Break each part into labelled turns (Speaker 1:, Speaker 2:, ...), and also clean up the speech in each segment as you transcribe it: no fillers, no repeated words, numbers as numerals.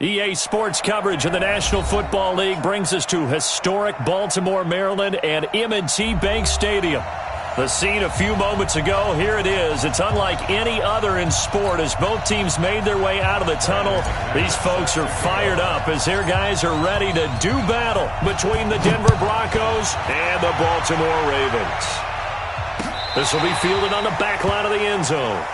Speaker 1: EA Sports coverage of the National Football League brings us to historic Baltimore, Maryland and M&T Bank Stadium. The scene a few moments ago, here it is. It's unlike any other in sport as both teams made their way out of the tunnel. These folks are fired up as their guys are ready to do battle between the Denver Broncos and the Baltimore Ravens. This will be fielded on the back line of the end zone.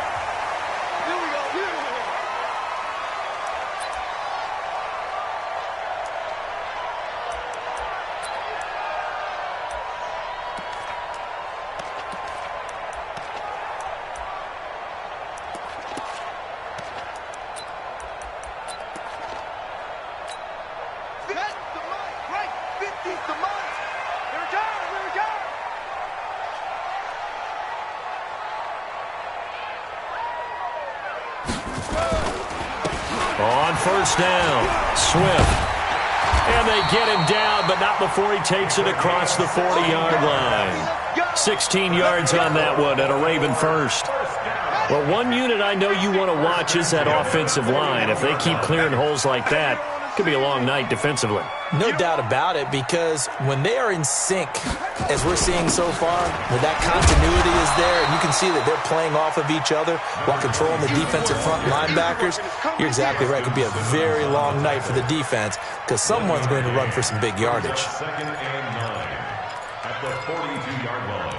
Speaker 1: On first down, Swift. And they get him down, but not before he takes it across the 40-yard line. 16 yards on that one at a Raven first. Well, one unit I know you want to watch is that offensive line. If they keep clearing holes like that, it could be a long night defensively.
Speaker 2: No doubt about it, because when they are in sync, as we're seeing so far, when that continuity is there, and you can see that they're playing off of each other while controlling the defensive front linebackers, you're exactly right. It could be a very long night for the defense because someone's going to run for some big yardage.
Speaker 3: Second and 9 at the 42-yard line.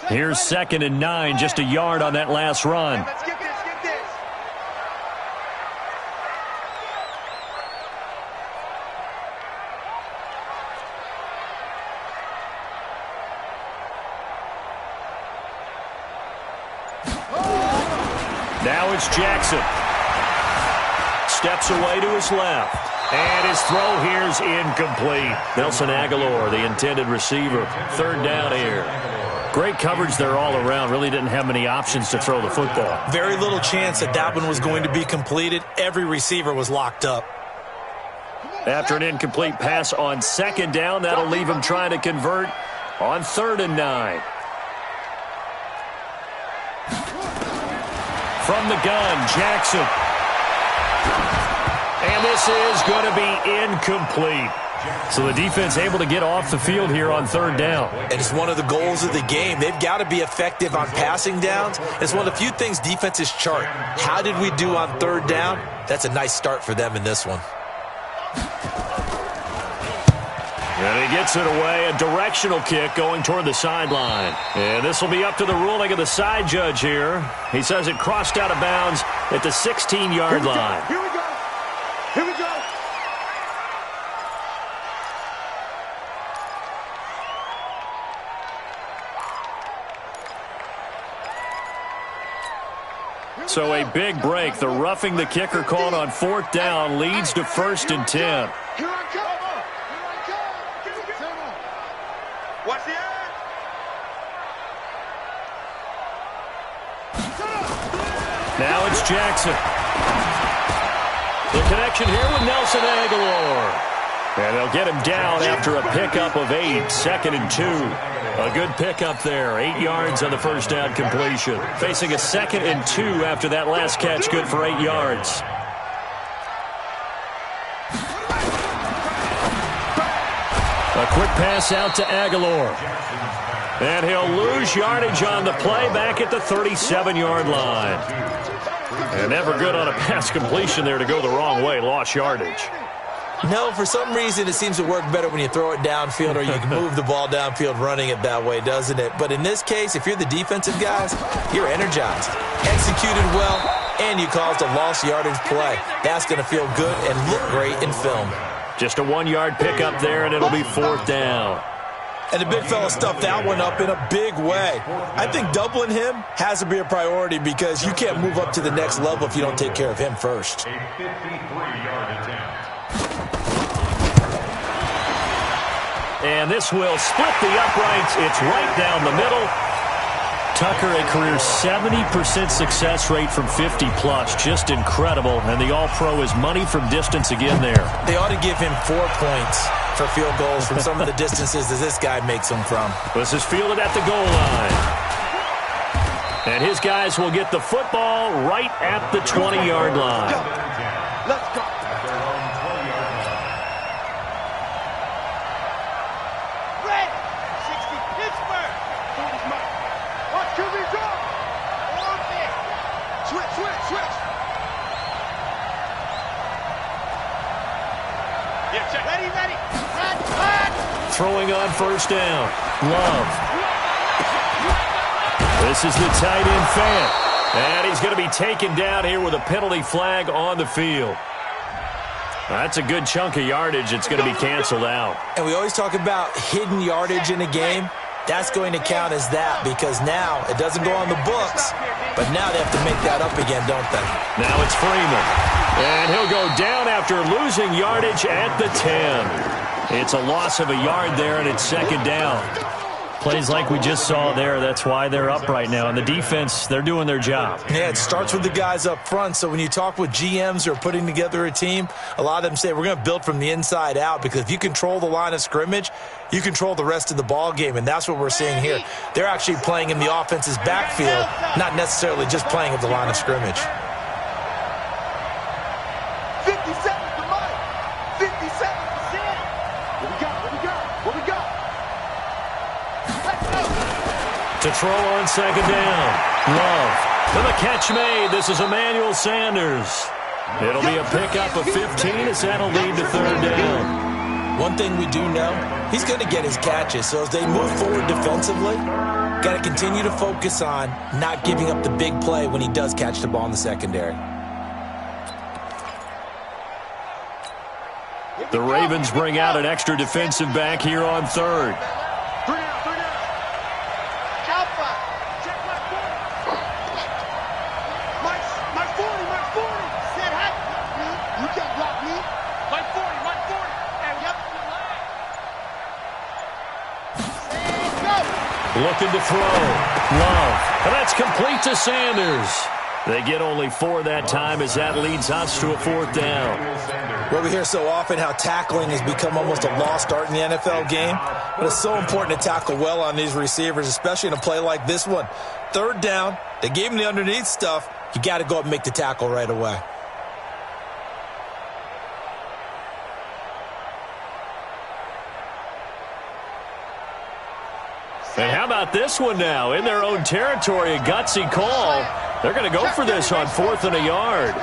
Speaker 1: Here's second and 9, just a yard on that last run. Now it's Jackson. Steps away to his left. And his throw here is incomplete. Nelson Aguilar, the intended receiver. Third down here. Great coverage there all around. Really didn't have many options to throw the football.
Speaker 2: Very little chance that that one was going to be completed. Every receiver was locked up.
Speaker 1: After an incomplete pass on second down, that'll leave him trying to convert on third and 9. From the gun, Jackson. And this is going to be incomplete. So the defense able to get off the field here on third down.
Speaker 2: And it's one of the goals of the game. They've got to be effective on passing downs. It's one of the few things defenses chart. How did we do on third down? That's a nice start for them in this one.
Speaker 1: And he gets it away, a directional kick going toward the sideline. And this will be up to the ruling of the side judge here. He says it crossed out of bounds at the 16-yard line.
Speaker 4: Here we go. Here we go.
Speaker 1: So a big break. The roughing the kicker called on fourth down leads to first and 10.
Speaker 4: Here I come. Watch the end.
Speaker 1: Now it's Jackson. The connection here with Nelson Aguilar. And they'll get him down after a pickup of 8, second and 2. A good pickup there, 8 yards on the first down completion. Facing a second and 2 after that last catch, good for 8 yards. A quick pass out to Aguilar. And he'll lose yardage on the play back at the 37-yard line. And never good on a pass completion there to go the wrong way. Lost yardage.
Speaker 2: No, for some reason it seems to work better when you throw it downfield or you can move the ball downfield running it that way, doesn't it? But in this case, if you're the defensive guys, you're energized, executed well, and you caused a lost yardage play. That's going to feel good and look great in film.
Speaker 1: Just a 1-yard pickup there, and it'll be fourth down.
Speaker 2: And the big fella stuffed that one up in a big way. I think doubling him has to be a priority because you can't move up to the next level if you don't take care of him first.
Speaker 3: A 53-yard attempt.
Speaker 1: And this will split the uprights. It's right down the middle. Tucker, a career 70% success rate from 50-plus. Just incredible. And the All-Pro is money from distance again there.
Speaker 2: They ought to give him 4 points for field goals from some of the distances that this guy makes them from.
Speaker 1: This is fielded at the goal line. And his guys will get the football right at the 20-yard line.
Speaker 4: Let's go. Red, 60, Pittsburgh. Watch QB go. Switch. Yeah, check. Ready. Run.
Speaker 1: Throwing on first down. Love. This is the tight end Fant. And he's going to be taken down here with a penalty flag on the field. That's a good chunk of yardage. It's going to be canceled out.
Speaker 2: And we always talk about hidden yardage in a game. That's going to count as that because now it doesn't go on the books, but now they have to make that up again, don't they?
Speaker 1: Now it's Freeman. And he'll go down after losing yardage at the 10. It's a loss of a yard there, and it's second down. Plays like we just saw there. That's why they're up right now. And the defense, they're doing their job.
Speaker 2: Yeah, it starts with the guys up front. So when you talk with GMs who are putting together a team, a lot of them say we're going to build from the inside out because if you control the line of scrimmage, you control the rest of the ball game. And that's what we're seeing here. They're actually playing in the offense's backfield, not necessarily just playing at the line of scrimmage.
Speaker 4: 57 to Mike. 57%. What we got?
Speaker 1: To throw on second down. Love. And the catch made. This is Emmanuel Sanders. It'll be a pickup of 15 as that'll lead to third down.
Speaker 2: One thing we do know, he's going to get his catches. So as they move forward defensively, got to continue to focus on not giving up the big play when he does catch the ball in the secondary.
Speaker 1: The Ravens bring out an extra defensive back here on third. Looking to throw. Love. And that's complete to Sanders. They get only 4 that time as that leads us to a fourth down.
Speaker 2: Well, we hear so often how tackling has become almost a lost art in the NFL game. But it's so important to tackle well on these receivers, especially in a play like this one. Third down, they gave him the underneath stuff. You got to go up and make the tackle right away.
Speaker 1: And how about this one now? In their own territory, a gutsy call. They're going to go for this on 4th and a yard.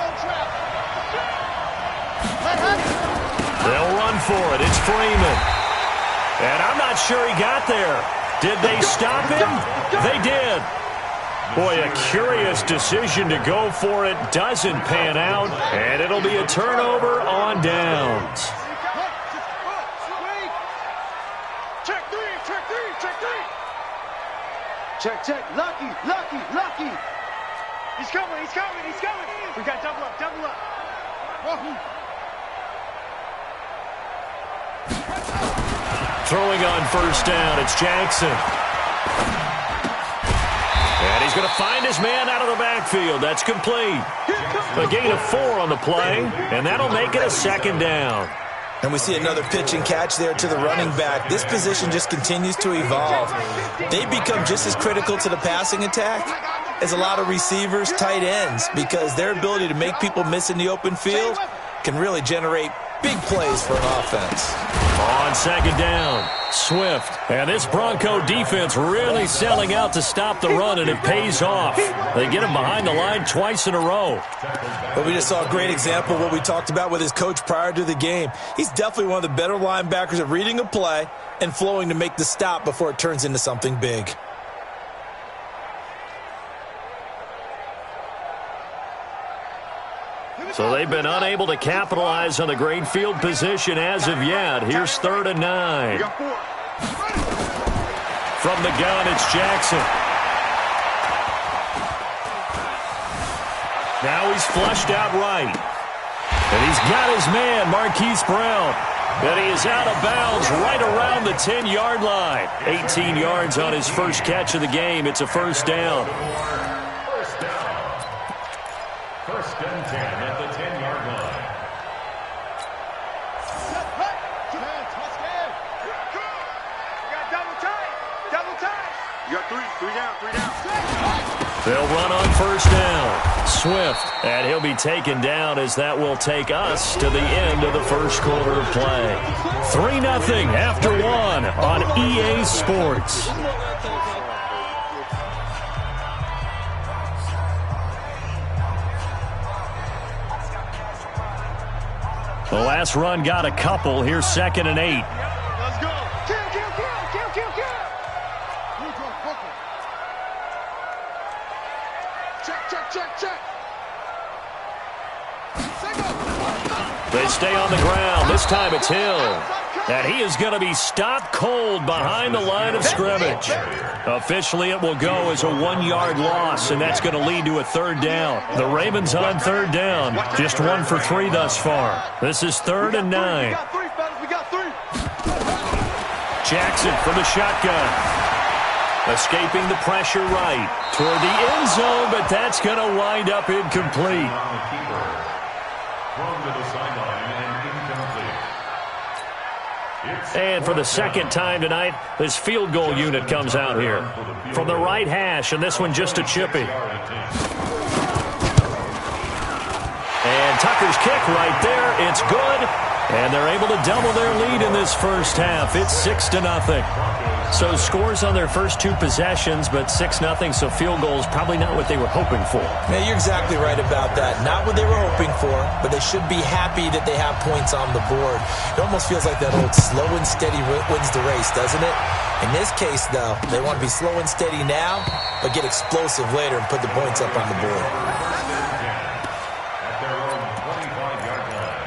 Speaker 1: They'll run for it. It's Freeman. And I'm not sure he got there. Did they stop him? They did. Boy, a curious decision to go for it. Doesn't pan out. And it'll be a turnover on downs.
Speaker 4: Check. Lucky. He's coming. We got double up.
Speaker 1: Throwing on first down, it's Jackson. And he's going to find his man out of the backfield. That's complete. A gain of 4 on the play, and that'll make it a second down.
Speaker 2: And we see another pitch and catch there to the running back. This position just continues to evolve. They become just as critical to the passing attack as a lot of receivers, tight ends, because their ability to make people miss in the open field can really generate big plays for an offense.
Speaker 1: On second down, Swift. And this Bronco defense really selling out to stop the run, and it pays off. They get him behind the line twice in a row.
Speaker 2: But we just saw a great example of what we talked about with his coach prior to the game. He's definitely one of the better linebackers at reading a play and flowing to make the stop before it turns into something big.
Speaker 1: So they've been unable to capitalize on the great field position as of yet. Here's 3rd and 9. From the gun, it's Jackson. Now he's flushed out right. And he's got his man, Marquise Brown. And he is out of bounds right around the 10-yard line. 18 yards on his first catch of the game. It's a first down.
Speaker 3: First and 10 at the 10-yard line.
Speaker 4: You got double time. You got three down.
Speaker 1: They'll run on first down. Swift, and he'll be taken down as that will take us to the end of the first quarter of play. 3-0 after 1 on EA Sports. The last run got a couple. Here's 2nd and 8.
Speaker 4: Let's go. Kill. Check.
Speaker 1: They stay on the ground. This time it's Hill. And he is going to be stopped cold behind the line of scrimmage. Officially, it will go as a 1-yard loss, and that's going to lead to a 3rd down. The Ravens on 3rd down. Just 1 for 3 thus far. This is 3rd and 9.
Speaker 4: We got 3.
Speaker 1: Jackson from the shotgun. Escaping the pressure right toward the end zone, but that's going to wind up incomplete.
Speaker 3: Thrown to the sideline and incomplete.
Speaker 1: And for the second time tonight, this field goal unit comes out here. From the right hash, and this one just a chippy. And Tucker's kick right there. It's good. And they're able to double their lead in this first half. It's 6-0. So scores on their first 2 possessions, but 6-0, so field goals probably not what they were hoping for.
Speaker 2: Yeah, you're exactly right about that. Not what they were hoping for, but they should be happy that they have points on the board. It almost feels like that old slow and steady wins the race, doesn't it? In this case, though, they want to be slow and steady now, but get explosive later and put the points up on the board.
Speaker 3: At their own 25-yard line.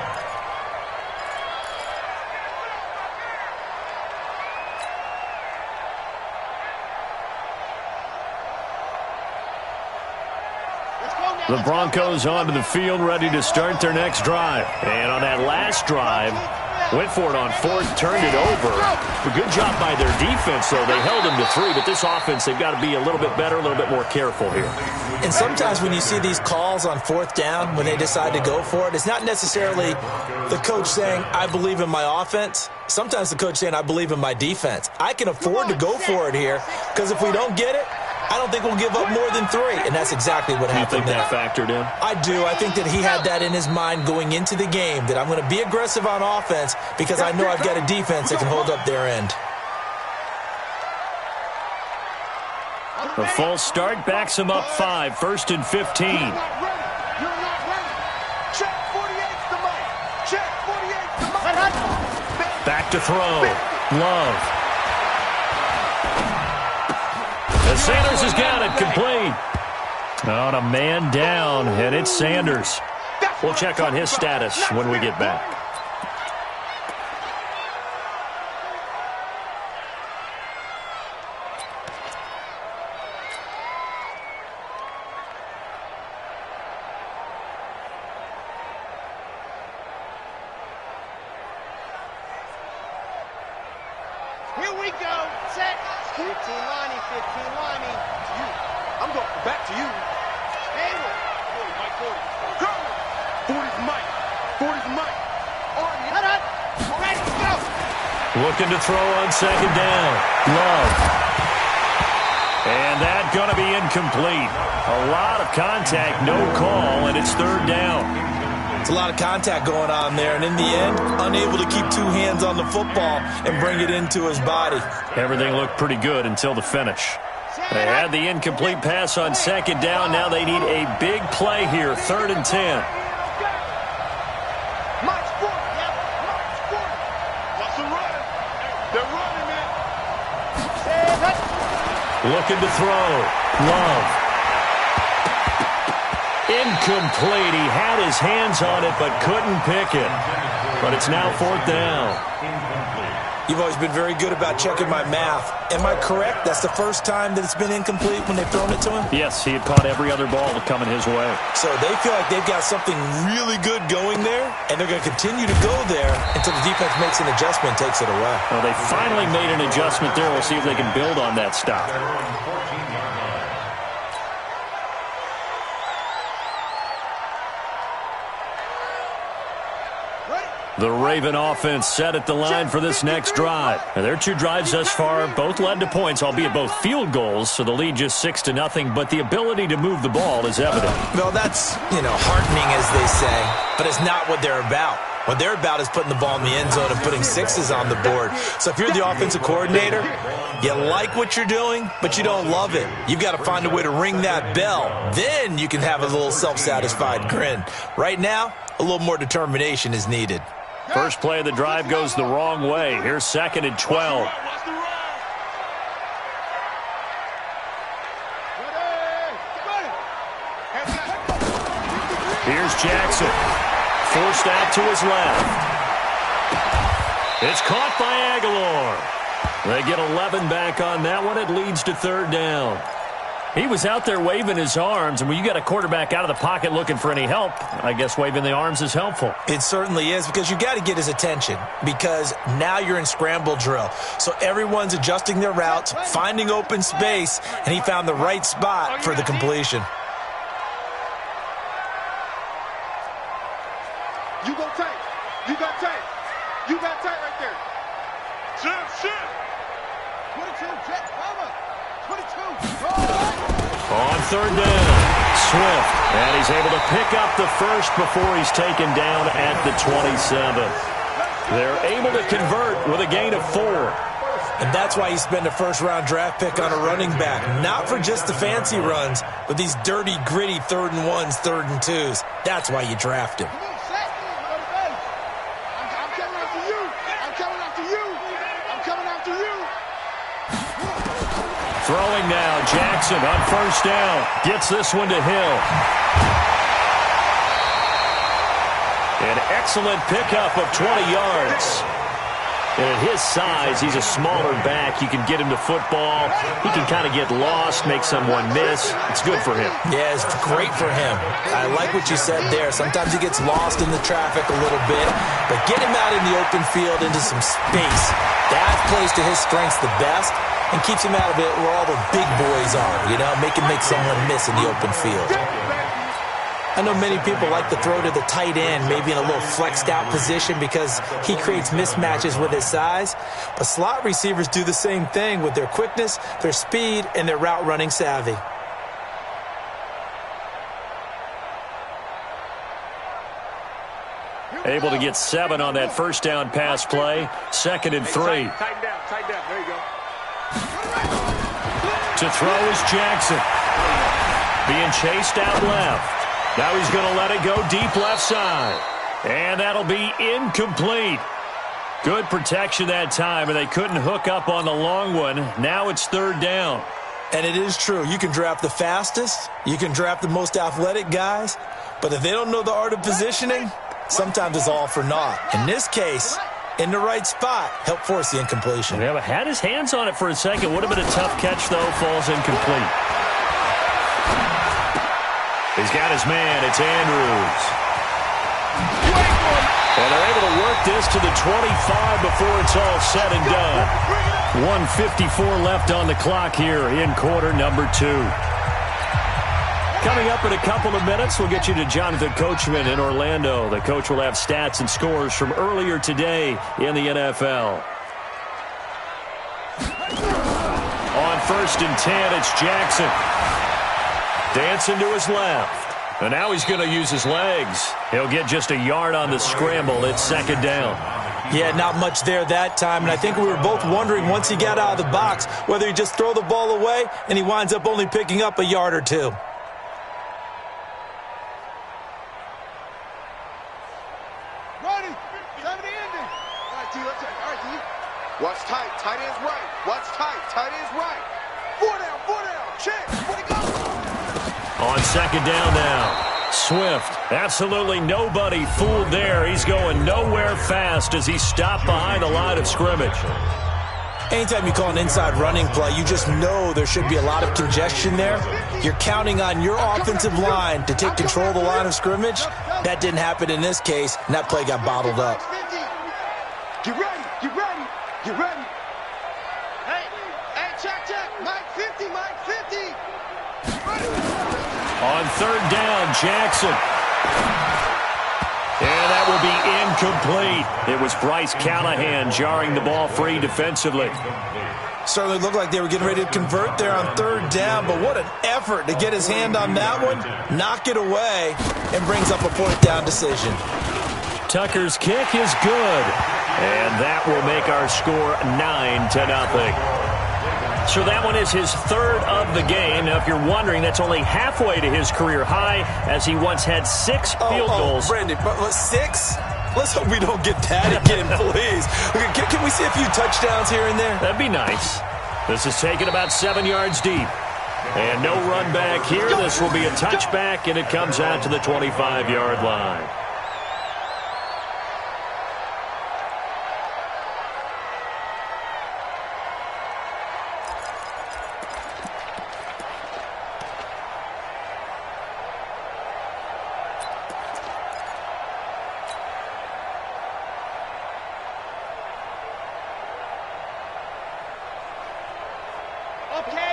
Speaker 1: The Broncos onto the field, ready to start their next drive. And on that last drive, went for it on 4th, turned it over. A good job by their defense, though. They held them to 3, but this offense, they've got to be a little bit better, a little bit more careful here.
Speaker 2: And sometimes when you see these calls on 4th down, when they decide to go for it, it's not necessarily the coach saying, I believe in my offense. Sometimes the coach saying, I believe in my defense. I can afford to go for it here, because if we don't get it, I don't think we'll give up more than 3, and that's exactly what happened.
Speaker 1: You think that factored in?
Speaker 2: I do. I think that he had that in his mind going into the game, that I'm going to be aggressive on offense because I know I've got a defense that can hold up their end.
Speaker 1: A false start backs him up 5, 1st and 15.
Speaker 4: You're not ready. Check 48's the mic. Check 48's the mic.
Speaker 1: Back to throw. Love. And Sanders has got it complete. On a man down, and it's Sanders. We'll check on his status when we get back.
Speaker 4: Here we go. Set. 15 Lonnie. You. I'm going back to you. Hayward. 40, Mike, 40. Go. 40's Mike. 40's Mike. On you. All right, let's go.
Speaker 1: Looking to throw on 2nd down. Love. And that's going to be incomplete. A lot of contact, no call, and it's 3rd down.
Speaker 2: It's a lot of contact going on there, and in the end, unable to keep 2 hands on the football and bring it into his body.
Speaker 1: Everything looked pretty good until the finish. They had the incomplete pass on 2nd down. Now they need a big play here, 3rd and 10.
Speaker 4: Mike's 40. Yep. Mike's 40. What's the run? They're running, man.
Speaker 1: Looking to throw. Love. Incomplete. He had his hands on it but couldn't pick it. But it's now 4th down.
Speaker 2: You've always been very good about checking my math. Am I correct? That's the first time that it's been incomplete when they've thrown it to him?
Speaker 1: Yes, he had caught every other ball coming his way.
Speaker 2: So they feel like they've got something really good going there, and they're going to continue to go there until the defense makes an adjustment and takes it away.
Speaker 1: Well, they finally made an adjustment there. We'll see if they can build on that stop. The Raven offense set at the line for this next drive. And their two drives thus far both led to points, albeit both field goals, so the lead just 6-0, but the ability to move the ball is evident.
Speaker 2: Well, that's, heartening, as they say, but it's not what they're about. What they're about is putting the ball in the end zone and putting sixes on the board. So if you're the offensive coordinator, you like what you're doing, but you don't love it. You've got to find a way to ring that bell. Then you can have a little self-satisfied grin. Right now, a little more determination is needed.
Speaker 1: First play of the drive goes the wrong way. Here's 2nd and 12. Here's Jackson. Forced out to his left. It's caught by Aguilar. They get 11 back on that one. It leads to 3rd down. He was out there waving his arms, and when you got a quarterback out of the pocket looking for any help, I guess waving the arms is helpful.
Speaker 2: It certainly is, because you got to get his attention, because now you're in scramble drill. So everyone's adjusting their routes, finding open space, and he found the right spot for the completion.
Speaker 4: You go tight. You got tight. You got tight right there. Shit. 22, Jet, mama. 22.
Speaker 1: On 3rd down, Swift. And he's able to pick up the first before he's taken down at the 27. They're able to convert with a gain of 4.
Speaker 2: And that's why you spend a first-round draft pick on a running back. Not for just the fancy runs, but these dirty, gritty 3rd and 1s, 3rd and 2s. That's why you draft him.
Speaker 1: Throwing now, Jackson on 1st down. Gets this one to Hill. An excellent pickup of 20 yards. And at his size, he's a smaller back. You can get him to football. He can kind of get lost, make someone miss. It's good for him.
Speaker 2: Yeah, it's great for him. I like what you said there. Sometimes he gets lost in the traffic a little bit, but get him out in the open field into some space. That plays to his strengths the best and keeps him out of it where all the big boys are, make him make someone miss in the open field. I know many people like to throw to the tight end, maybe in a little flexed out position because he creates mismatches with his size. But slot receivers do the same thing with their quickness, their speed, and their route running savvy.
Speaker 1: Able to get 7 on that 1st down pass play. 2nd and 3.
Speaker 4: Tighten down. There you go.
Speaker 1: To throw is Jackson. Being chased out left. Now he's going to let it go deep left side. And that'll be incomplete. Good protection that time, and they couldn't hook up on the long one. Now it's 3rd down.
Speaker 2: And it is true. You can draft the fastest. You can draft the most athletic guys. But if they don't know the art of positioning, sometimes it's all for naught. In this case, in the right spot, helped force the incompletion.
Speaker 1: Yeah, but had his hands on it for a second. Would have been a tough catch, though. Falls incomplete. He's got his man. It's Andrews. And they're able to work this to the 25 before it's all said and done. 1:54 left on the clock here in quarter number 2. Coming up in a couple of minutes, we'll get you to Jonathan Coachman in Orlando. The coach will have stats and scores from earlier today in the NFL. On 1st and 10, it's Jackson. Dancing to his left. And now he's going to use his legs. He'll get just a yard on the scramble. It's 2nd down.
Speaker 2: Yeah, not much there that time. And I think we were both wondering once he got out of the box whether he just throw the ball away and he winds up only picking up a yard or 2.
Speaker 4: Ready. 70 ending. All right, D. Let's take. All right, D. Watch tight. Tight end's right. Watch tight. Tight end's right. 4 down. 4 down. Check. Where he go?
Speaker 1: On 2nd down now, Swift. Absolutely nobody fooled there. He's going nowhere fast as he stopped behind the line of scrimmage.
Speaker 2: Anytime you call an inside running play, you just know there should be a lot of congestion there. You're counting on your offensive line to take control of the line of scrimmage. That didn't happen in this case, and that play got bottled up.
Speaker 4: Get ready. Get ready. Get ready. Hey, check. Mike 50, Mike 50. Ready.
Speaker 1: On 3rd down, Jackson. And that will be incomplete. It was Bryce Callahan jarring the ball free defensively.
Speaker 2: Certainly looked like they were getting ready to convert there on third down, but what an effort to get his hand on that one, knock it away, and brings up a fourth down decision.
Speaker 1: Tucker's kick is good, and that will make our score 9-0. So that one is his third of the game. Now, if you're wondering, that's only halfway to his career high, as he once had 6 field goals.
Speaker 2: Brandon, but 6? Let's hope we don't get that again, please. Can we see a few touchdowns here and there?
Speaker 1: That'd be nice. This is taken about 7 yards deep. And no run back here. This will be a touchback, and it comes out to the 25-yard line.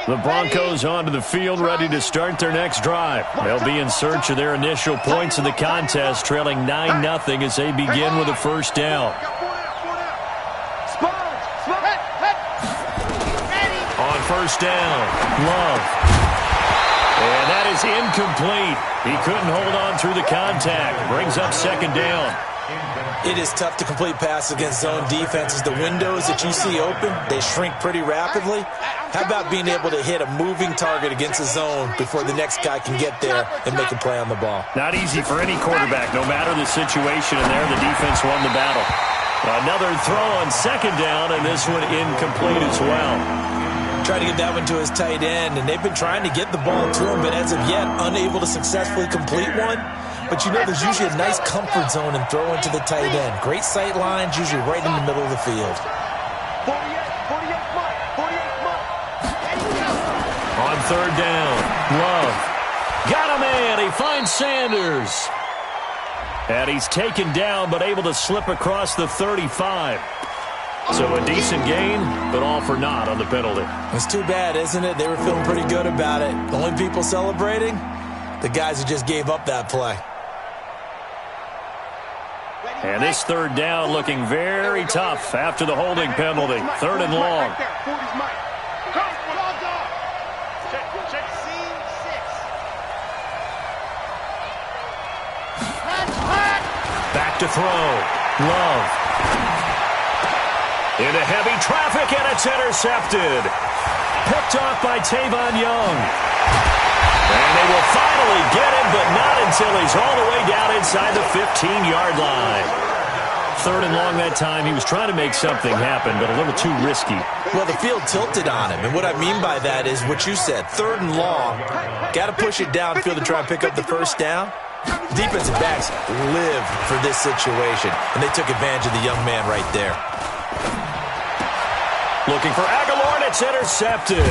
Speaker 1: The Broncos onto the field, ready to start their next drive. They'll be in search of their initial points in the contest, trailing 9-0 as they begin with a first down. On first down, Love. And that is incomplete. He couldn't hold on through the contact. Brings up second down.
Speaker 2: It is tough to complete passes against zone defenses. The windows that you see open, they shrink pretty rapidly. How about being able to hit a moving target against a zone before the next guy can get there and make a play on the ball?
Speaker 1: Not easy for any quarterback, no matter the situation. And there, the defense won the battle. Another throw on second down, and this one incomplete as well.
Speaker 2: Tried to get that one to his tight end, and they've been trying to get the ball to him, but as of yet, unable to successfully complete one. But you know, there's usually a nice comfort zone in throwing to the tight end. Great sight lines, usually right in the middle of the field.
Speaker 1: On third down, Love. Got a man. He finds Sanders. And he's taken down, but able to slip across the 35. So a decent gain, but all for naught on the penalty.
Speaker 2: It's too bad, isn't it? They were feeling pretty good about it. The only people celebrating, the guys who just gave up that play.
Speaker 1: And this third down looking very tough after the holding penalty. Third and long. Back to throw. Love. Into heavy traffic, and it's intercepted. Picked off by Tavon Young. And they will finally get him, but not until he's all the way down inside the 15-yard line. Third and long that time. He was trying to make something happen, but a little too risky.
Speaker 2: Well, the field tilted on him, and what I mean by that is what you said. Third and long, got to push it downfield to try and pick up the first down. Defensive backs live for this situation, and they took advantage of the young man right there.
Speaker 1: Looking for Aguilar, and it's intercepted.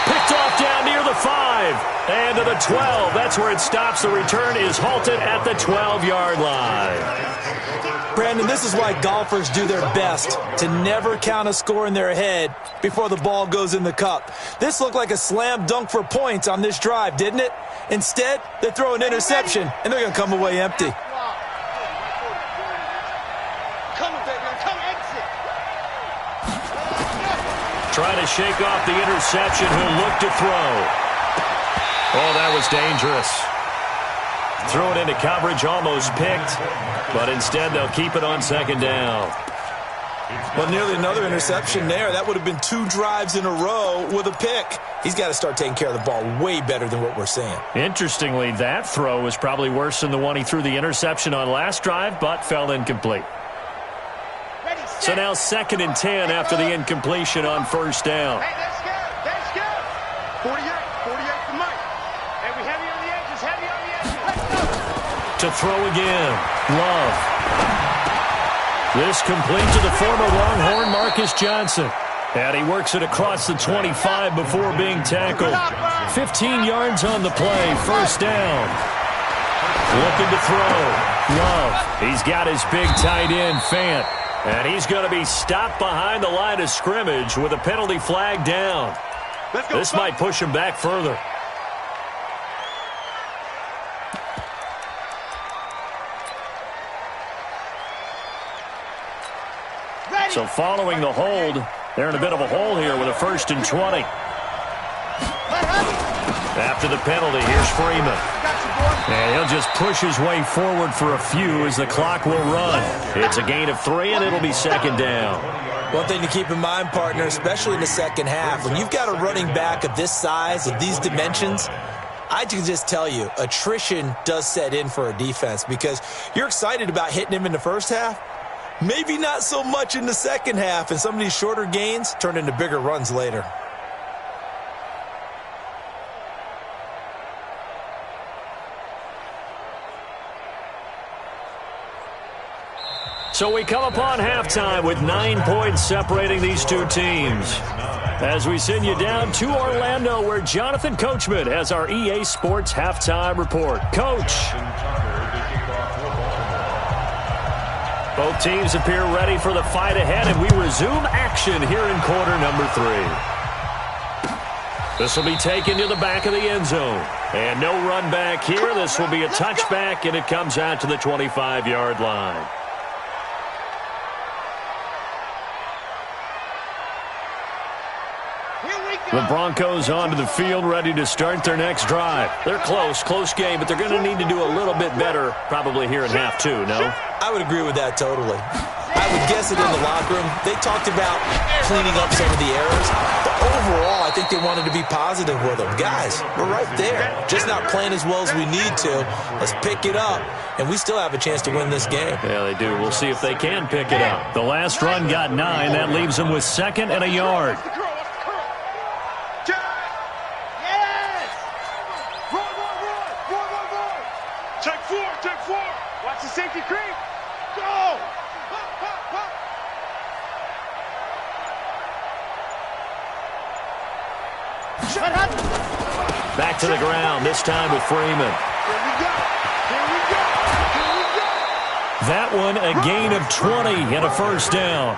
Speaker 1: Picked off down near the 5 and to the 12. That's where it stops. The return is halted at the 12-yard line.
Speaker 2: Brandon, this is why golfers do their best to never count a score in their head before the ball goes in the cup. This looked like a slam dunk for points on this drive, didn't it? Instead, they throw an interception, and they're going to come away empty.
Speaker 1: Trying to shake off the interception. He'll look to throw. Oh, that was dangerous. Throw it into coverage, almost picked. But instead, they'll keep it on second down.
Speaker 2: Well, nearly another interception there. That would have been 2 drives in a row with a pick. He's got to start taking care of the ball way better than what we're seeing.
Speaker 1: Interestingly, that throw was probably worse than the one he threw the interception on last drive, but fell incomplete. So now 2nd and 10 after the incompletion on first down.
Speaker 4: Hey, let's go. Let's go. 48 for Mike. And we heavy on the edges, heavy on the edges. Let's go.
Speaker 1: To throw again. Love. This complete to the former Longhorn Marcus Johnson. And he works it across the 25 before being tackled. 15 yards on the play. First down. Looking to throw. Love. He's got his big tight end, Fant. And he's going to be stopped behind the line of scrimmage with a penalty flag down. This might push him back further. So following the hold, they're in a bit of a hole here with a 1st and 20. After the penalty, here's Freeman. And he'll just push his way forward for a few as the clock will run. It's a gain of 3, and it'll be 2nd down.
Speaker 2: One thing to keep in mind, partner, especially in the second half, when you've got a running back of this size, of these dimensions, I can just tell you, attrition does set in for a defense because you're excited about hitting him in the first half. Maybe not so much in the second half, and some of these shorter gains turn into bigger runs later.
Speaker 1: So we come upon halftime with 9 points separating these two teams. As we send you down to Orlando, where Jonathan Coachman has our EA Sports halftime report. Coach. Both teams appear ready for the fight ahead, and we resume action here in quarter number 3. This will be taken to the back of the end zone. And no run back here. This will be a touchback, and it comes out to the 25-yard line. The Broncos onto the field, ready to start their next drive. They're close game, but they're going to need to do a little bit better probably here in half 2, no?
Speaker 2: I would agree with that totally. I would guess it in the locker room. They talked about cleaning up some of the errors, but overall, I think they wanted to be positive with them. Guys, we're right there. Just not playing as well as we need to. Let's pick it up, and we still have a chance to win this game.
Speaker 1: Yeah, they do. We'll see if they can pick it up. The last run got 9. That leaves them with 2nd and a yard.
Speaker 4: Safety creep. Go.
Speaker 1: Back to the ground, this time with Freeman.
Speaker 4: Here we go.
Speaker 1: That one a gain of 20 and a 1st down.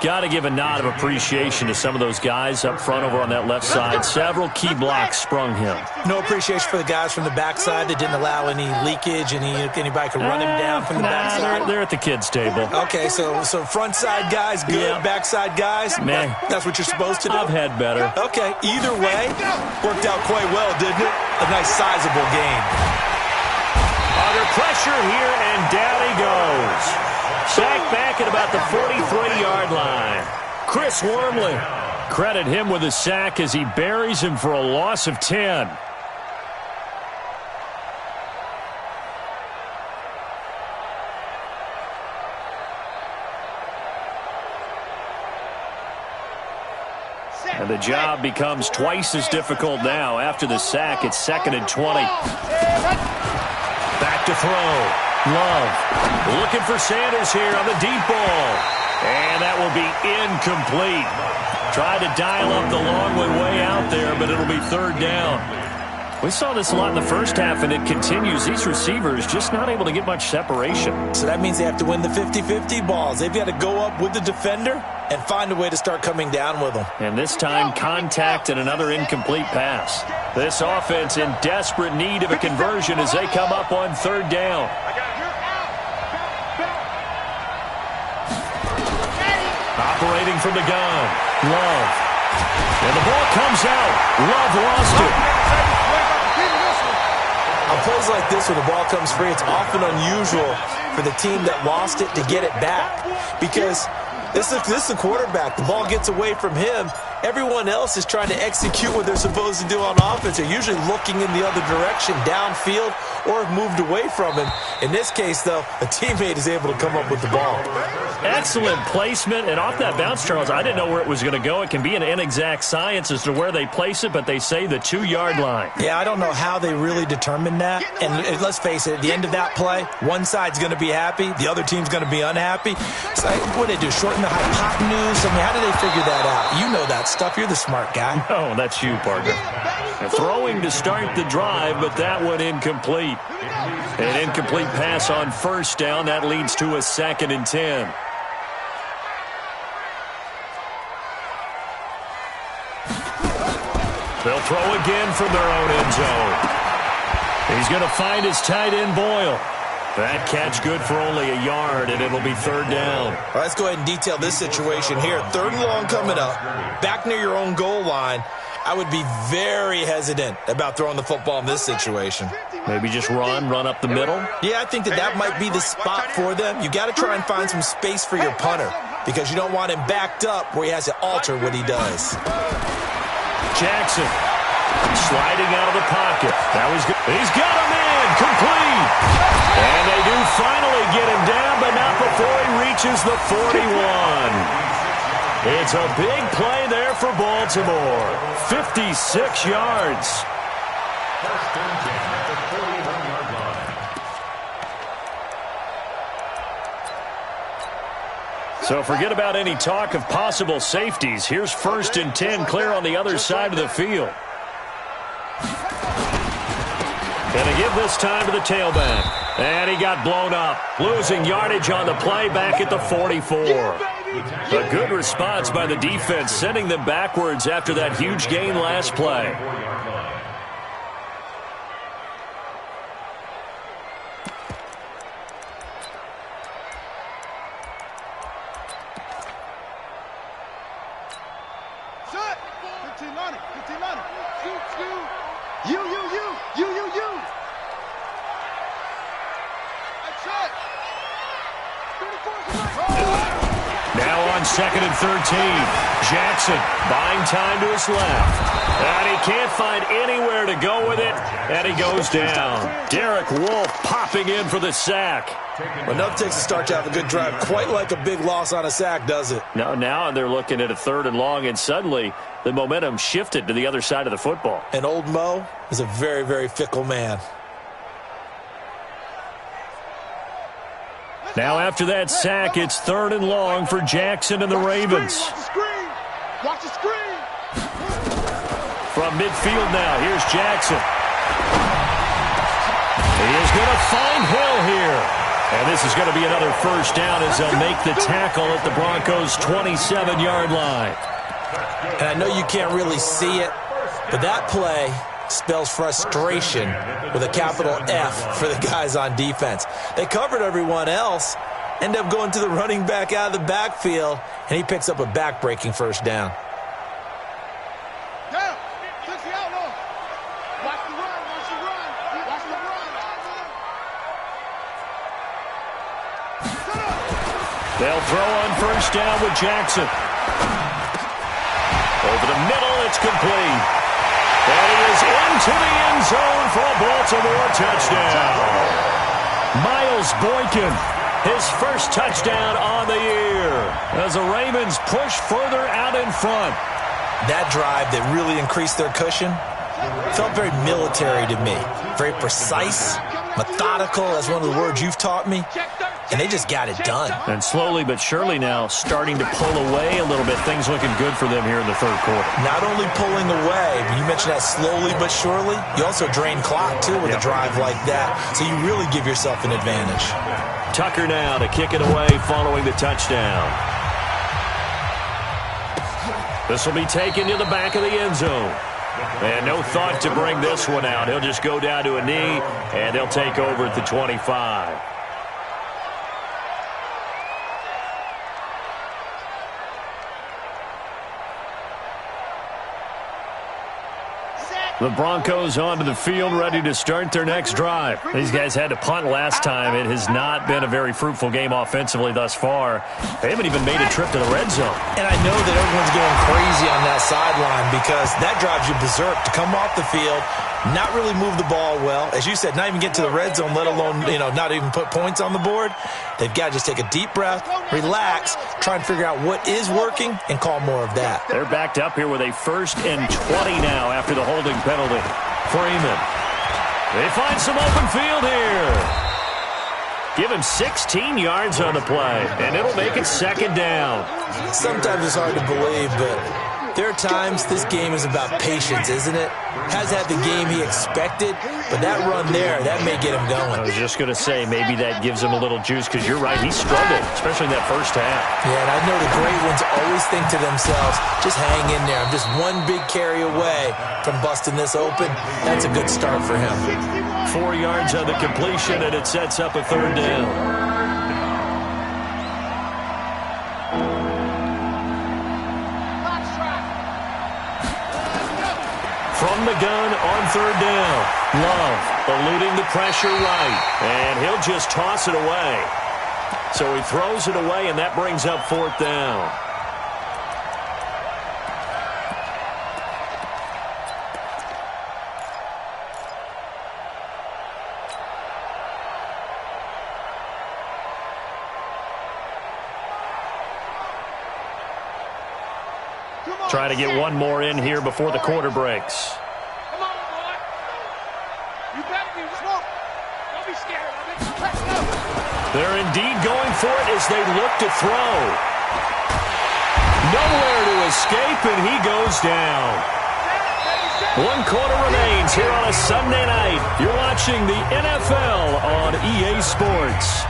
Speaker 1: Got to give a nod of appreciation to some of those guys up front over on that left side. Several key blocks sprung him.
Speaker 2: No appreciation for the guys from the backside that didn't allow any leakage, and anybody could run him down from the backside.
Speaker 1: They're at the kids' table.
Speaker 2: Okay, so front side guys good, yeah. Backside guys, that's what you're supposed to do.
Speaker 1: I've had better.
Speaker 2: Okay, either way, worked out quite well, didn't it? A nice sizable gain.
Speaker 1: Under pressure here, and down he goes. Sacked back at about the 43-yard line. Chris Wormley. Credit him with a sack as he buries him for a loss of 10. And the job becomes twice as difficult now. After the sack, it's 2nd and 20. Back to throw. Love looking for Sanders here on the deep ball. And that will be incomplete. Tried to dial up the long one way out there, but it'll be 3rd down. We saw this a lot in the first half, and it continues. These receivers just not able to get much separation.
Speaker 2: So that means they have to win the 50-50 balls. They've got to go up with the defender and find a way to start coming down with them.
Speaker 1: And this time, contact and another incomplete pass. This offense in desperate need of a conversion as they come up on 3rd down. Operating from the gun. Love. And the ball comes out. Love lost it.
Speaker 2: On plays like this where the ball comes free, it's often unusual for the team that lost it to get it back. Because this is the quarterback. The ball gets away from him. Everyone else is trying to execute what they're supposed to do on offense. They're usually looking in the other direction, downfield, or have moved away from him. In this case, though, a teammate is able to come up with the ball.
Speaker 1: Excellent placement, and off that bounce, Charles, I didn't know where it was going to go. It can be an inexact science as to where they place it, but they say the 2-yard line.
Speaker 2: Yeah, I don't know how they really determine that. And let's face it, at the end of that play, one side's going to be happy, the other team's going to be unhappy. So what do they do, shorten the hypotenuse? I mean, how do they figure that out? You know that stuff. You're the smart guy.
Speaker 1: No, that's you, partner. Throwing to start the drive, but that one incomplete. An incomplete pass on 1st down. That leads to a 2nd and 10. They'll throw again from their own end zone. He's going to find his tight end, Boyle. That catch good for only a yard, and it'll be third down.
Speaker 2: All right, let's go ahead and detail this situation here. Third and long coming up, back near your own goal line. I would be very hesitant about throwing the football in this situation.
Speaker 1: Maybe just run up the middle?
Speaker 2: Yeah, I think that might be the spot for them. You got to try and find some space for your punter because you don't want him backed up where he has to alter what he does.
Speaker 1: Jackson sliding out of the pocket. That was good. He's got him in. Complete. And they do finally get him down, but not before he reaches the 41. It's a big play there for Baltimore. 56 yards.
Speaker 3: First and 10 at the 41-yard line.
Speaker 1: So forget about any talk of possible safeties. Here's first and 10 clear on the other side of the field. And a give this time to the tailback. And he got blown up. Losing yardage on the play back at the 44. A good response by the defense, sending them backwards after that huge gain last play. Now on second and 13. Jackson buying time to his left. And he can't find anywhere to go with it. And he goes down. Derek Wolfe popping in for the sack.
Speaker 2: Well, nothing takes a start to have a good drive. Quite like a big loss on a sack, does it?
Speaker 1: Now they're looking at a third and long, and suddenly the momentum shifted to the other side of the football.
Speaker 2: And old Mo is a very, very fickle man.
Speaker 1: Now after that sack, it's third and long for Jackson and the Ravens.
Speaker 4: Watch the screen.
Speaker 1: From midfield now, here's Jackson. He is going to find Hill here. And this is going to be another first down as they'll make the tackle at the Broncos' 27-yard line.
Speaker 2: And I know you can't really see it, but that play spells frustration with a capital F for the guys on defense. They covered everyone else, end up going to the running back out of the backfield, and he picks up a back-breaking first down.
Speaker 1: They'll throw on first down with Jackson. Over the middle, it's complete. And he is into the end zone for a Baltimore touchdown. Miles Boykin, his first touchdown on the year as the Ravens push further out in front.
Speaker 2: That drive that really increased their cushion felt very military to me. Very precise, methodical, that's one of the words you've taught me. And they just got it done.
Speaker 1: And slowly but surely now starting to pull away a little bit. Things looking good for them here in the third quarter.
Speaker 2: Not only pulling away, but you mentioned that slowly but surely. You also drain clock, too, with a drive like that. So you really give yourself an advantage.
Speaker 1: Tucker now to kick it away following the touchdown. This will be taken to the back of the end zone. And no thought to bring this one out. He'll just go down to a knee, and they'll take over at the 25. The Broncos onto the field, ready to start their next drive. These guys had to punt last time. It has not been a very fruitful game offensively thus far. They haven't even made a trip to the red zone.
Speaker 2: And I know that everyone's going crazy on that sideline because that drives you berserk to come off the field, not really move the ball well. As you said, not even get to the red zone, let alone, not even put points on the board. They've got to just take a deep breath, relax, try and figure out what is working, and call more of that.
Speaker 1: They're backed up here with a 1st and 20 now after the holding penalty. Freeman. They find some open field here. Give him 16 yards on the play, and it'll make it second down.
Speaker 2: Sometimes it's hard to believe, but There are times this game is about patience, isn't it? Has had the game he expected, but that run there, that may get him going.
Speaker 1: I was just going to say, maybe that gives him a little juice, because you're right, he struggled, especially in that first half.
Speaker 2: Yeah, and I know the great ones always think to themselves, just hang in there. I'm just one big carry away from busting this open. That's a good start for him.
Speaker 1: 4 yards on the completion, and it sets up a third down. From the gun on third down. Love eluding the pressure right. And he'll just toss it away. So he throws it away, and that brings up fourth down. Try to get one more in here before the quarter breaks.
Speaker 4: Come on, boy. You better be smoke. Don't be scared of it. Let's go.
Speaker 1: They're indeed going for it as they look to throw. Nowhere to escape, and he goes down. 1 quarter remains here on a Sunday night. You're watching the NFL on EA Sports.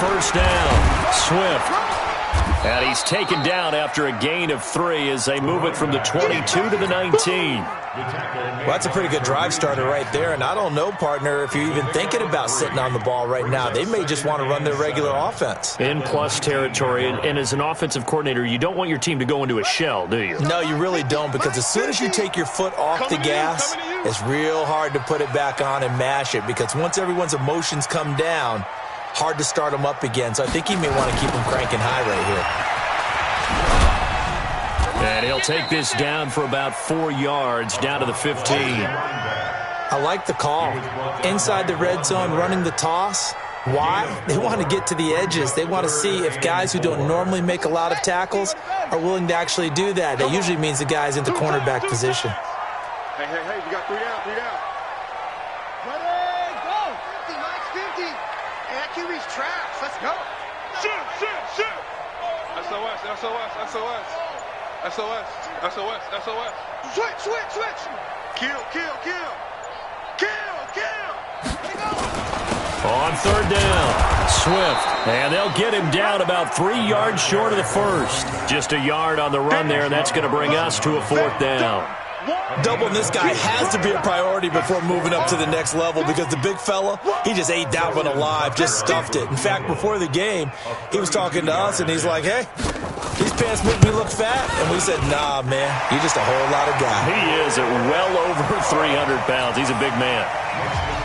Speaker 1: First down, Swift. And he's taken down after a gain of 3 as they move it from the 22 to the 19.
Speaker 2: Well, that's a pretty good drive starter right there, and I don't know, partner, if you're even thinking about sitting on the ball right now. They may just want to run their regular offense.
Speaker 1: In plus territory, and as an offensive coordinator, you don't want your team to go into a shell, do you?
Speaker 2: No, you really don't, because as soon as you take your foot off the gas, it's real hard to put it back on and mash it, because once everyone's emotions come down, hard to start them up again. So I think he may want to keep them cranking high right here.
Speaker 1: And he'll take this down for about 4 yards, down to the 15.
Speaker 2: I like the call. Inside the red zone, running the toss. Why? They want to get to the edges. They want to see if guys who don't normally make a lot of tackles are willing to actually do that. That usually means the guy's in the cornerback position.
Speaker 4: Hey, we got 3 down, 3 down. Ready, go! 50, Mike, 50. Hey, that QB's trash. Let's go. Shoot! SOS. Switch. Kill.
Speaker 1: On third down, Swift. And they'll get him down about 3 yards short of the first. Just a yard on the run there, and that's going to bring us to a fourth down.
Speaker 2: Doubling this guy has to be a priority before moving up to the next level, because the big fella, he just ate that one alive, just stuffed it. In fact, before the game, he was talking to us, and he's like, hey, these pants make me look fat. And we said, nah, man, you're just a whole lot of guy.
Speaker 1: He is at well over 300 pounds. He's a big man.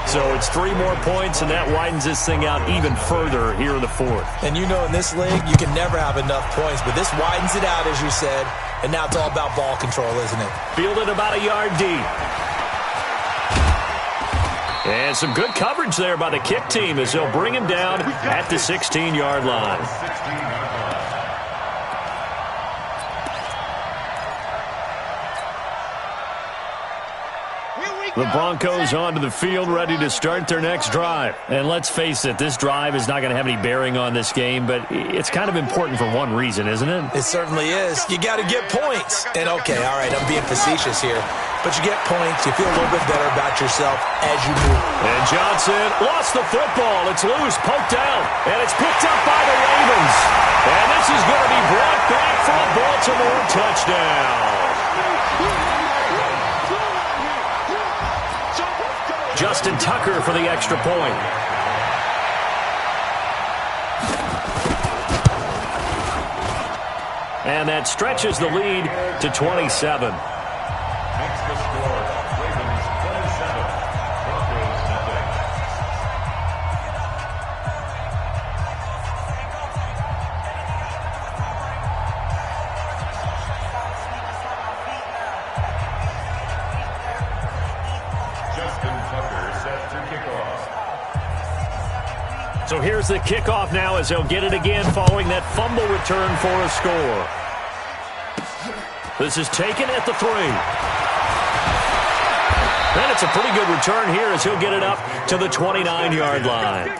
Speaker 1: So it's 3 more points, and that widens this thing out even further here in the fourth.
Speaker 2: And you know, in this league, you can never have enough points, but this widens it out, as you said. And now it's all about ball control, isn't it?
Speaker 1: Fielded about a yard deep. And some good coverage there by the kick team as they'll bring him down at the 16-yard line. The Broncos onto the field, ready to start their next drive. And let's face it, this drive is not going to have any bearing on this game, but it's kind of important for one reason, isn't it?
Speaker 2: It certainly is. You got to get points. And okay, all right, I'm being facetious here, but you get points, you feel a little bit better about yourself as you move.
Speaker 1: And Johnson lost the football. It's loose, poked out, and it's picked up by the Ravens. And this is going to be brought back for a Baltimore touchdown. Justin Tucker for the extra point. And that stretches the lead to 27.
Speaker 3: Makes the score. Ravens 27. Broncos nothing. Justin Tucker set to kick off.
Speaker 1: So here's the kickoff now as they'll get it again following that fumble return for a score. This is taken at the 3. And it's a pretty good return here as he'll get it up to the 29-yard line.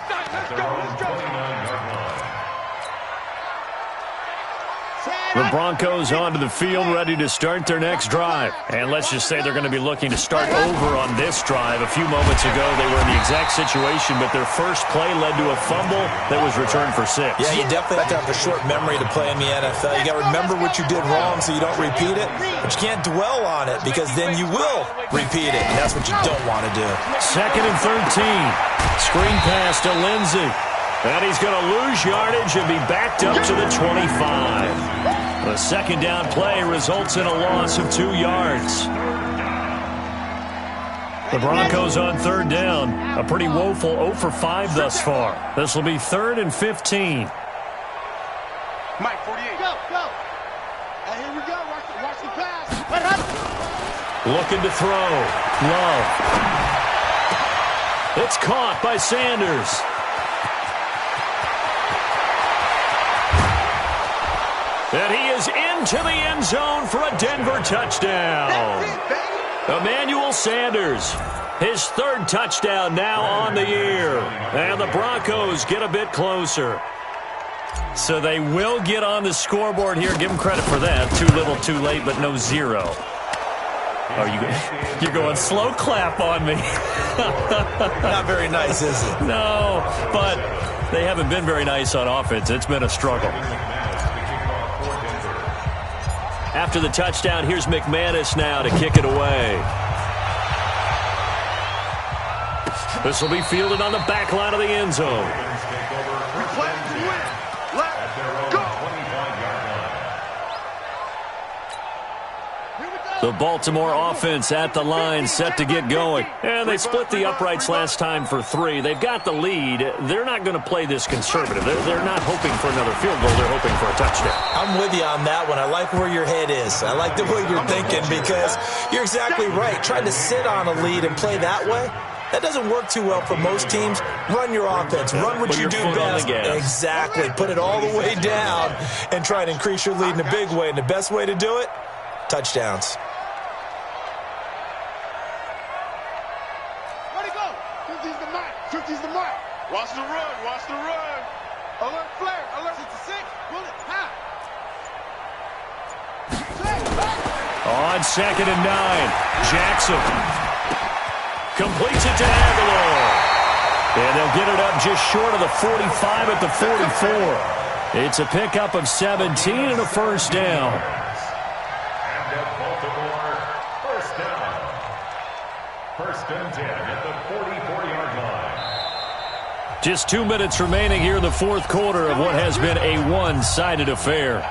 Speaker 1: The Broncos onto the field, ready to start their next drive. And let's just say they're going to be looking to start over on this drive. A few moments ago, they were in the exact situation, but their first play led to a fumble that was returned for 6.
Speaker 2: Yeah, you definitely have to have a short memory to play in the NFL. You got to remember what you did wrong so you don't repeat it, but you can't dwell on it because then you will repeat it, and that's what you don't want to do.
Speaker 1: 2nd and 13. Screen pass to Lindsey. And he's going to lose yardage and be backed up to the 25. The second down play results in a loss of 2 yards. The Broncos on 3rd down. A pretty woeful 0 for 5 thus far. This will be 3rd and 15.
Speaker 4: Mike, 48. Go, go. And here we go. Watch the pass.
Speaker 1: Looking to throw. Love. It's caught by Sanders. And he is into the end zone for a Denver touchdown. Emmanuel Sanders, his 3rd touchdown now on the year. And the Broncos get a bit closer. So they will get on the scoreboard here. Give them credit for that. Too little, too late, but no 0. Oh, you're going slow clap on me.
Speaker 2: Not very nice, is it?
Speaker 1: No, but they haven't been very nice on offense. It's been a struggle. After the touchdown, here's McManus now to kick it away. This will be fielded on the back line of the end zone. The Baltimore offense at the line, set to get going. And they split the uprights last time for 3. They've got the lead. They're not going to play this conservative. They're not hoping for another field goal. They're hoping for a touchdown.
Speaker 2: I'm with you on that one. I like where your head is. I like the way you're thinking because you're exactly right. Trying to sit on a lead and play that way, that doesn't work too well for most teams. Run your offense. Run what you do best. Exactly. Put it all the way down and try and increase your lead in a big way. And the best way to do it, touchdowns.
Speaker 4: Watch the run. Watch the run. Alert flare. Alert 66. Bullet. Ha.
Speaker 1: On 2nd and 9. Jackson completes it to Aguilar. And they'll get it up just short of the 45 at the 44. It's a pickup of 17 and a first down.
Speaker 3: And at Baltimore, first down. 1st and 10 at the 44-yard line.
Speaker 1: Just 2 minutes remaining here in the 4th quarter of what has been a one-sided affair.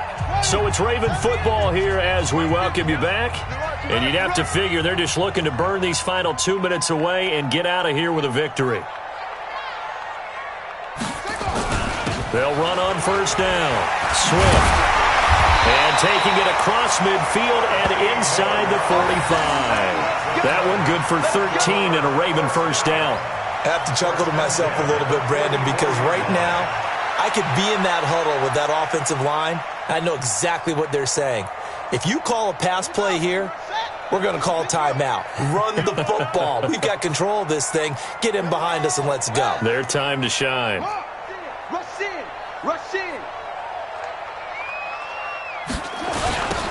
Speaker 1: So it's Raven football here as we welcome you back. And you'd have to figure they're just looking to burn these final 2 minutes away and get out of here with a victory. They'll run on first down. Swift. And taking it across midfield and inside the 45. That one good for 13 and a Raven first down.
Speaker 2: I have to chuckle to myself a little bit, Brandon, because right now I could be in that huddle with that offensive line. I know exactly what they're saying. If you call a pass play here, we're going to call timeout. Run the football. We've got control of this thing. Get in behind us and let's go.
Speaker 1: Their time to shine.
Speaker 4: Rush in. Rush in.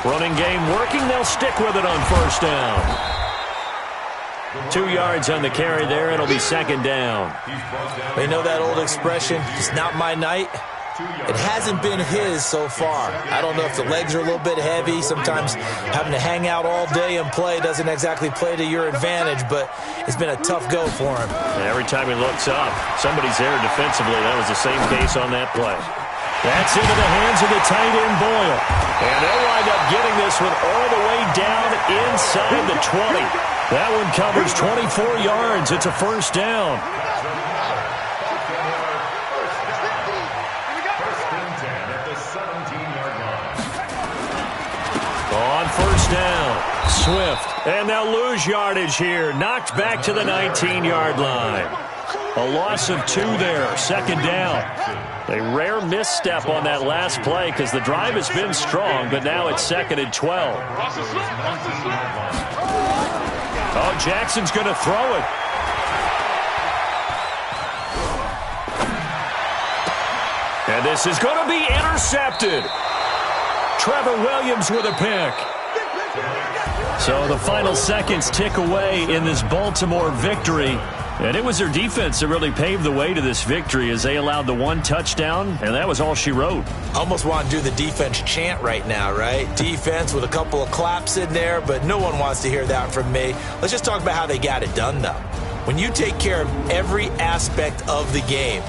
Speaker 1: Running game working. They'll stick with it on first down. 2 yards on the carry there. It'll be 2nd down.
Speaker 2: They know that old expression, it's not my night. It hasn't been his so far. I don't know if the legs are a little bit heavy. Sometimes having to hang out all day and play doesn't exactly play to your advantage, but it's been a tough go for him.
Speaker 1: Every time he looks up, somebody's there defensively. That was the same case on that play. That's into the hands of the tight end, Boyle. And they'll wind up getting this one all the way down inside the 20. That one covers 24 yards. It's a first down. On first down, Swift. And they'll lose yardage here. Knocked back to the 19-yard line. A loss of 2 there, 2nd down. A rare misstep on that last play because the drive has been strong, but now it's 2nd and 12. Oh, Jackson's going to throw it. And this is going to be intercepted. Trevor Williams with a pick. So the final seconds tick away in this Baltimore victory. And it was their defense that really paved the way to this victory as they allowed the one touchdown, and that was all she wrote.
Speaker 2: Almost want to do the defense chant right now, right? Defense with a couple of claps in there, but no one wants to hear that from me. Let's just talk about how they got it done, though. When you take care of every aspect of the game,